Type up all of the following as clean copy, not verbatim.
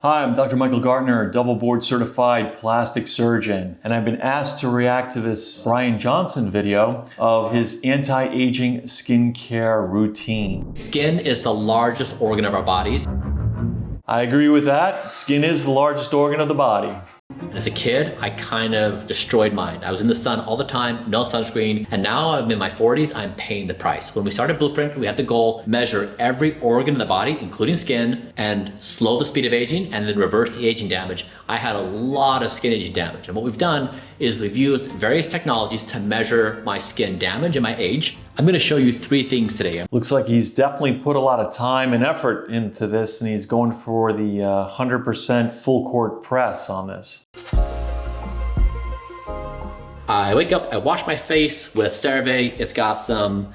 Hi, I'm Dr. Michael Gartner, double board certified plastic surgeon, and I've been asked to react to this Bryan Johnson video of his anti-aging skincare routine. Skin is the largest organ of our bodies. I agree with that. Skin is the largest organ of the body. As a kid, I kind of destroyed mine. I was in the sun all the time, no sunscreen, and now I'm in my 40s, I'm paying the price. When we started Blueprint, we had the goal, measure every organ in the body, including skin, and slow the speed of aging, and then reverse the aging damage. I had a lot of skin aging damage, and what we've done is we've used various technologies to measure my skin damage and my age. I'm gonna show you three things today. Looks like he's definitely put a lot of time and effort into this, and he's going for the 100% full court press on this. I wake up, I wash my face with CeraVe. It's got some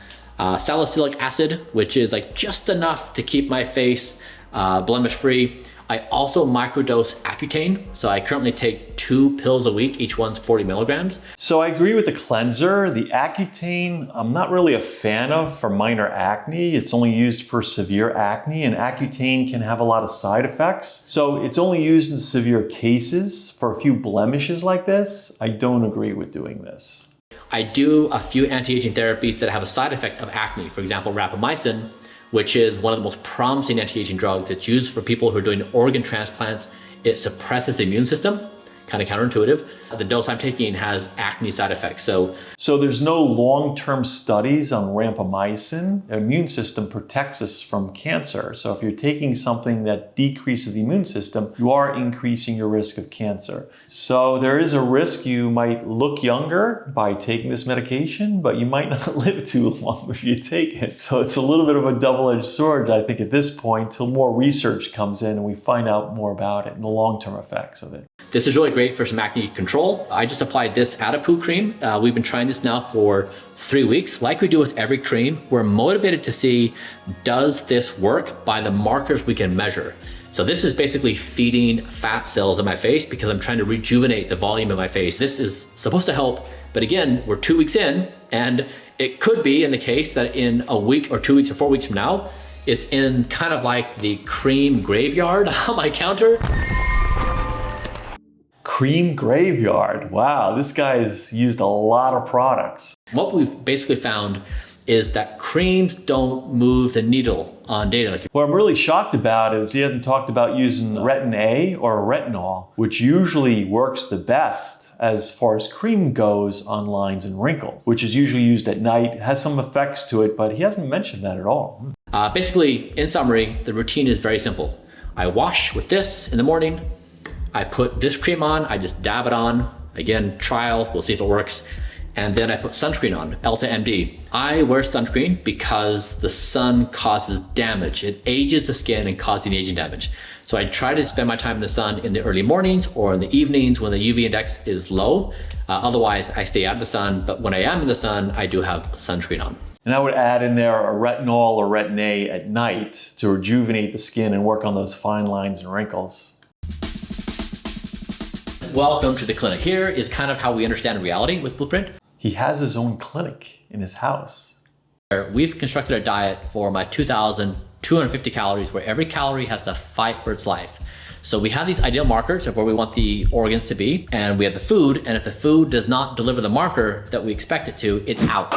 salicylic acid, which is like just enough to keep my face blemish free. I also microdose Accutane. So I currently take 2 pills a week. Each one's 40 milligrams. So I agree with the cleanser. The Accutane, I'm not really a fan of for minor acne. It's only used for severe acne, and Accutane can have a lot of side effects. So it's only used in severe cases. For a few blemishes like this, I don't agree with doing this. I do a few anti-aging therapies that have a side effect of acne. For example, rapamycin, which is one of the most promising anti-aging drugs. It's used for people who are doing organ transplants. It suppresses the immune system, kind of counterintuitive. The dose I'm taking has acne side effects. So there's no long-term studies on rapamycin. The immune system protects us from cancer. So if you're taking something that decreases the immune system, you are increasing your risk of cancer. So there is a risk you might look younger by taking this medication, but you might not live too long if you take it. So it's a little bit of a double-edged sword, I think, at this point, till more research comes in and we find out more about it and the long-term effects of it. This is really great for some acne control. I just applied this Adipoo cream. We've been trying this now for 3 weeks. Like we do with every cream, we're motivated to see, does this work by the markers we can measure? So this is basically feeding fat cells in my face because I'm trying to rejuvenate the volume in my face. This is supposed to help, but again, we're 2 weeks in, and it could be in the case that in a week or 2 weeks or 4 weeks from now, it's in kind of like the cream graveyard on my counter. Cream graveyard. Wow, this guy's used a lot of products. What we've basically found is that creams don't move the needle on data. What I'm really shocked about is he hasn't talked about using retin A or retinol, which usually works the best as far as cream goes on lines and wrinkles, which is usually used at night. It has some effects to it, but he hasn't mentioned that at all. Basically, in summary, the routine is very simple. I wash with this in the morning. I put this cream on, I just dab it on. Again, trial, we'll see if it works. And then I put sunscreen on, Elta MD. I wear sunscreen because the sun causes damage. It ages the skin and causing aging damage. So I try to spend my time in the sun in the early mornings or in the evenings when the UV index is low. Otherwise, I stay out of the sun, but when I am in the sun, I do have sunscreen on. And I would add in there a retinol or retin A at night to rejuvenate the skin and work on those fine lines and wrinkles. Welcome to the clinic. Here is kind of how we understand reality with Blueprint. He has his own clinic in his house. We've constructed a diet for my 2,250 calories where every calorie has to fight for its life. So we have these ideal markers of where we want the organs to be, and we have the food, and if the food does not deliver the marker that we expect it to, it's out.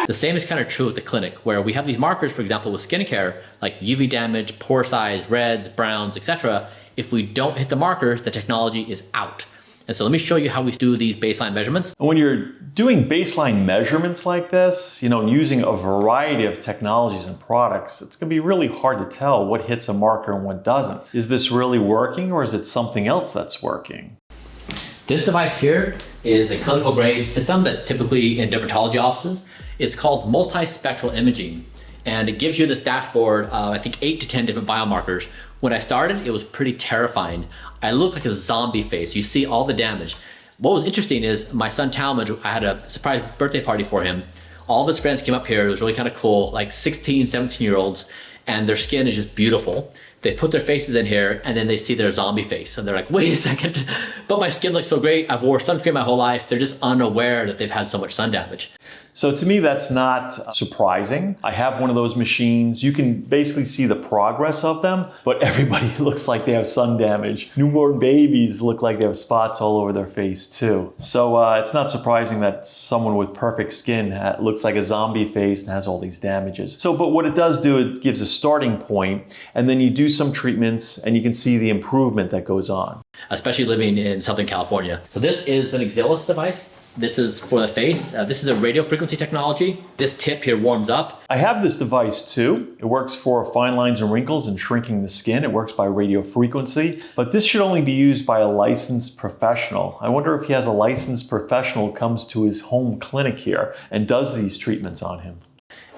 The same is kind of true with the clinic, where we have these markers, for example, with skincare, like UV damage, pore size, reds, browns, etc. If we don't hit the markers, the technology is out. And so let me show you how we do these baseline measurements. And when you're doing baseline measurements like this, using a variety of technologies and products, it's gonna be really hard to tell what hits a marker and what doesn't. Is this really working, or is it something else that's working? This device here is a clinical grade system that's typically in dermatology offices. It's called multispectral imaging, and it gives you this dashboard of, I think, 8 to 10 different biomarkers. When I started, it was pretty terrifying. I looked like a zombie face. You see all the damage. What was interesting is my son Talmadge, I had a surprise birthday party for him. All of his friends came up here. It was really kind of cool, like 16, 17-year-olds, and their skin is just beautiful. They put their faces in here and then they see their zombie face and they're like, wait a second, but my skin looks so great. I've worn sunscreen my whole life. They're just unaware that they've had so much sun damage. So to me, that's not surprising. I have one of those machines. You can basically see the progress of them, but everybody looks like they have sun damage. Newborn babies look like they have spots all over their face too. So it's not surprising that someone with perfect skin looks like a zombie face and has all these damages. So, but what it does do, it gives a starting point, and then you do some treatments and you can see the improvement that goes on. Especially living in Southern California. So this is an Exelis device. This is for the face. This is a radio frequency technology. This tip here warms up. I have this device too. It works for fine lines and wrinkles and shrinking the skin. It works by radio frequency, but this should only be used by a licensed professional. I wonder if he has a licensed professional comes to his home clinic here and does these treatments on him.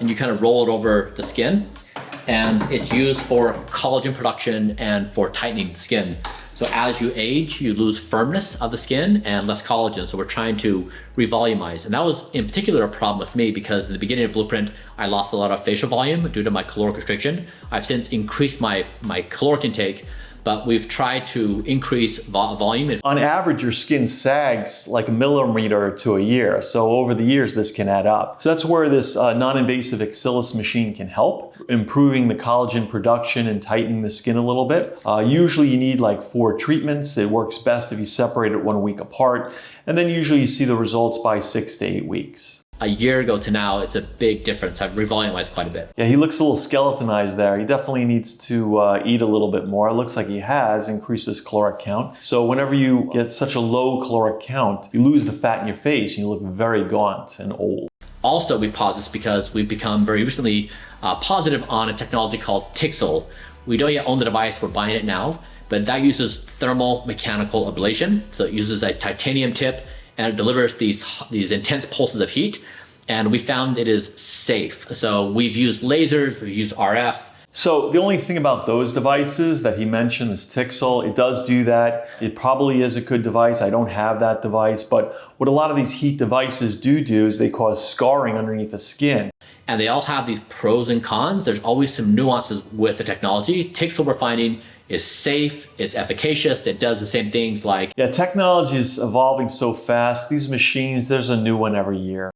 And you kind of roll it over the skin, and it's used for collagen production and for tightening the skin. So as you age, you lose firmness of the skin and less collagen. So we're trying to revolumize. And that was in particular a problem with me because in the beginning of Blueprint, I lost a lot of facial volume due to my caloric restriction. I've since increased my caloric intake, but we've tried to increase volume. On average, your skin sags like a millimeter to a year. So over the years, this can add up. So that's where this non-invasive Exelis machine can help, improving the collagen production and tightening the skin a little bit. Usually you need like 4 treatments. It works best if you separate it 1 week apart. And then usually you see the results by 6 to 8 weeks. A year ago to now, it's a big difference. I've revolumized quite a bit. Yeah, he looks a little skeletonized there. He definitely needs to eat a little bit more. It looks like he has increased his caloric count. So whenever you get such a low caloric count, you lose the fat in your face and you look very gaunt and old. Also, we pause this because we've become very recently positive on a technology called Tixel. We don't yet own the device, we're buying it now, but that uses thermal mechanical ablation. So it uses a titanium tip and it delivers these intense pulses of heat. And we found it is safe. So we've used lasers, we've used RF. So the only thing about those devices that he mentioned, this Tixel, it does do that. It probably is a good device. I don't have that device, but what a lot of these heat devices do is they cause scarring underneath the skin. And they all have these pros and cons. There's always some nuances with the technology. Tixel, we're finding, is safe, it's efficacious, it does the same things like... Yeah, technology is evolving so fast. These machines, there's a new one every year.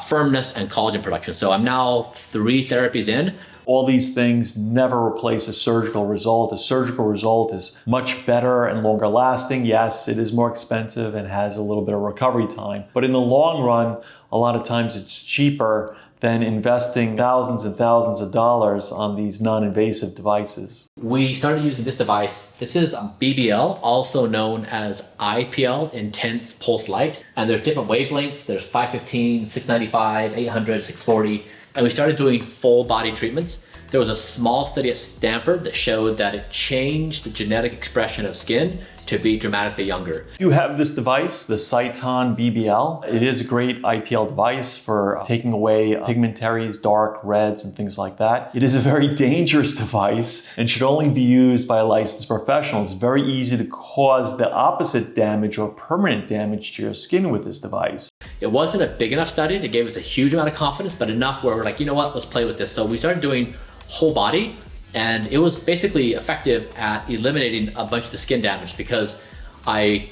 Firmness and collagen production. So I'm now 3 therapies in. All these things never replace a surgical result. A surgical result is much better and longer lasting. Yes, it is more expensive and has a little bit of recovery time. But in the long run, a lot of times it's cheaper than investing thousands and thousands of dollars on these non-invasive devices. We started using this device. This is BBL, also known as IPL, Intense Pulse Light. And there's different wavelengths. There's 515, 695, 800, 640. And we started doing full body treatments. There was a small study at Stanford that showed that it changed the genetic expression of skin to be dramatically younger. You have this device, the Cyton BBL. It is a great IPL device for taking away pigmentaries, dark reds, and things like that. It is a very dangerous device and should only be used by a licensed professional. It's very easy to cause the opposite damage or permanent damage to your skin with this device. It wasn't a big enough study that gave us a huge amount of confidence, but enough where we're like, you know what, let's play with this. So we started doing whole body, and it was basically effective at eliminating a bunch of the skin damage because I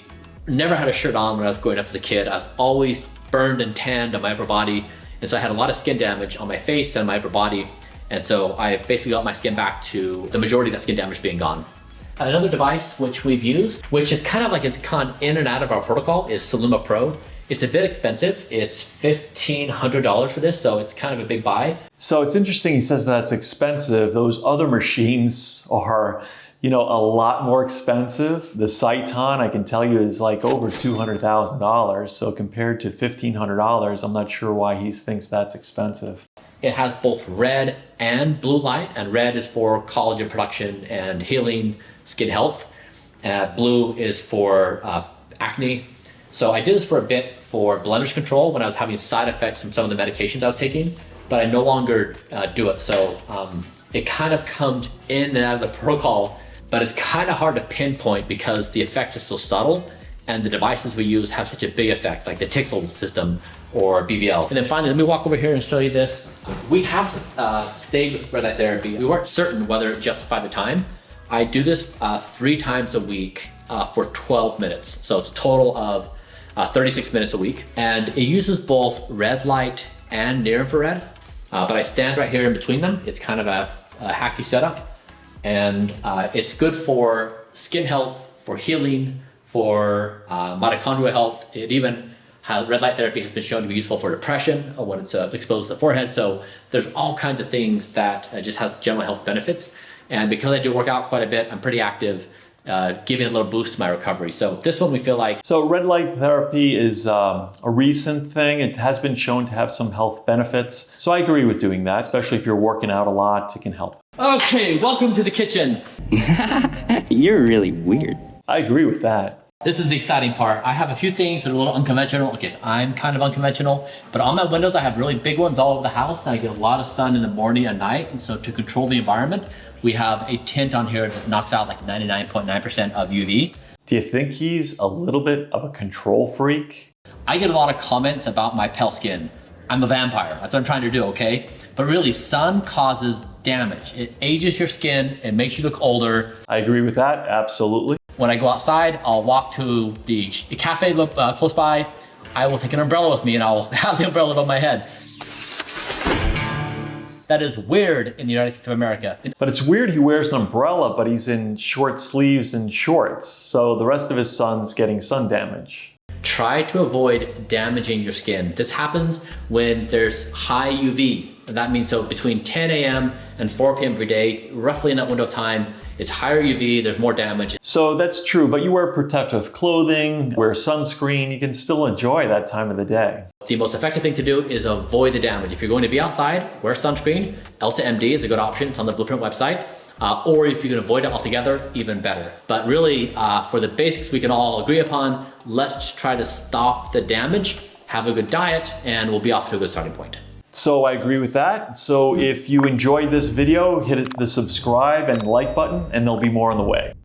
never had a shirt on when I was growing up as a kid. I was always burned and tanned on my upper body, and so I had a lot of skin damage on my face and my upper body, and so I've basically got my skin back to the majority of that skin damage being gone. Another device which we've used, which is kind of like it's gone in and out of our protocol, is Saluma Pro. It's a bit expensive. It's $1,500 for this, so it's kind of a big buy. So it's interesting he says that's expensive. Those other machines are, a lot more expensive. The Cyton, I can tell you, is like over $200,000. So compared to $1,500, I'm not sure why he thinks that's expensive. It has both red and blue light, and red is for collagen production and healing skin health. Blue is for acne. So I did this for a bit for blemish control when I was having side effects from some of the medications I was taking, but I no longer do it. So it kind of comes in and out of the protocol, but it's kind of hard to pinpoint because the effect is so subtle and the devices we use have such a big effect, like the Tixel system or BBL. And then finally, let me walk over here and show you this. We have stayed with red light therapy. We weren't certain whether it justified the time. I do this 3 times a week for 12 minutes. So it's a total of 36 minutes a week. And it uses both red light and near infrared, but I stand right here in between them. It's kind of a hacky setup, and it's good for skin health, for healing, for mitochondrial health. It even red light therapy has been shown to be useful for depression when it's exposed to the forehead. So there's all kinds of things that just has general health benefits. And because I do work out quite a bit, I'm pretty active, giving a little boost to my recovery. So this one we feel like. So red light therapy is a recent thing. It has been shown to have some health benefits. So I agree with doing that, especially if you're working out a lot, it can help. Okay, welcome to the kitchen. You're really weird. I agree with that. This is the exciting part. I have a few things that are a little unconventional. Okay, so I'm kind of unconventional, but on my windows, I have really big ones all over the house, and I get a lot of sun in the morning and night. And so to control the environment, we have a tint on here that knocks out like 99.9% of UV. Do you think he's a little bit of a control freak? I get a lot of comments about my pale skin. I'm a vampire, that's what I'm trying to do, okay? But really, sun causes damage. It ages your skin, it makes you look older. I agree with that, absolutely. When I go outside, I'll walk to the cafe close by. I will take an umbrella with me and I'll have the umbrella above my head. That is weird in the United States of America. But it's weird he wears an umbrella, but he's in short sleeves and shorts. So the rest of his son's getting sun damage. Try to avoid damaging your skin. This happens when there's high UV. That means so between 10 a.m. and 4 p.m. every day, roughly in that window of time, it's higher UV, there's more damage. So that's true, but you wear protective clothing, wear sunscreen, you can still enjoy that time of the day. The most effective thing to do is avoid the damage. If you're going to be outside, wear sunscreen. Elta MD is a good option, it's on the Blueprint website. Or if you can avoid it altogether, even better. But really, for the basics we can all agree upon, let's just try to stop the damage, have a good diet, and we'll be off to a good starting point. So I agree with that. So if you enjoyed this video, hit the subscribe and like button, and there'll be more on the way.